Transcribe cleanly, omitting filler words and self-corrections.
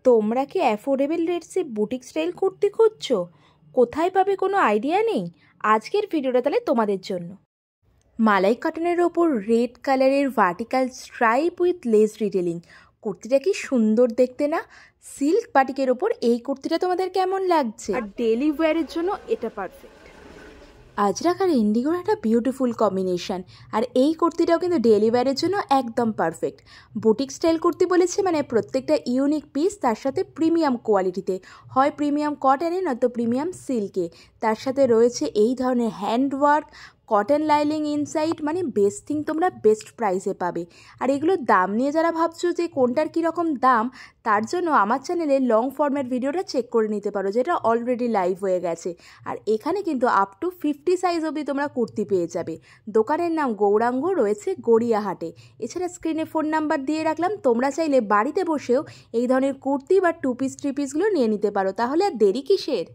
তোমরা কি affordable রেটসে boutique style kurti খুঁজছো? কোথায় পাবে কোনো আইডিয়া নেই? আজকের ভিডিওটা তাহলে তোমাদের জন্য। মালাই কটনের ওপর রেড কালারের vertical stripe with less detailing. কুর্তিটা কি সুন্দর দেখতে না? সিল্ক বাটিকের ওপর এই কুর্তিটা তোমাদের কেমন লাগছে? আর ডেলি ওয়্যারের জন্য এটা পারফেক্ট। আজরাক আর ইন্ডিগোর একটা বিউটিফুল কম্বিনেশন, আর এই কুর্তিটাও কিন্তু ডেলি ওয়্যারের জন্য একদম পারফেক্ট। বুটিক স্টাইল কুর্তি বলেছে মানে প্রত্যেকটা ইউনিক পিস, তার সাথে প্রিমিয়াম কোয়ালিটিতে, হয় প্রিমিয়াম কটনে নয়তো প্রিমিয়াম সিল্কে। তার সাথে রয়েছে এই ধরনের হ্যান্ডওয়ার্ক, কটন লাইলিং ইনসাইড, মানে বেস্ট থিং তোমরা বেস্ট প্রাইসে পাবে। আর এগুলোর দাম নিয়ে যারা ভাবছো যে কোনটার কীরকম দাম, তার জন্য আমার চ্যানেলে লং ফর্মের ভিডিওটা চেক করে নিতে পারো, যেটা অলরেডি লাইভ হয়ে গেছে। আর এখানে কিন্তু আপ টু 50 সাইজ অবধি তোমরা কুর্তি পেয়ে যাবে। দোকানের নাম গৌরাঙ্গ, রয়েছে গড়িয়াহাটে। এছাড়া স্ক্রিনে ফোন নাম্বার দিয়ে রাখলাম, তোমরা চাইলে বাড়িতে বসেও এই ধরনের কুর্তি বা 2 পিস 3 পিসগুলো নিয়ে নিতে পারো। তাহলে আর দেরি কিসের?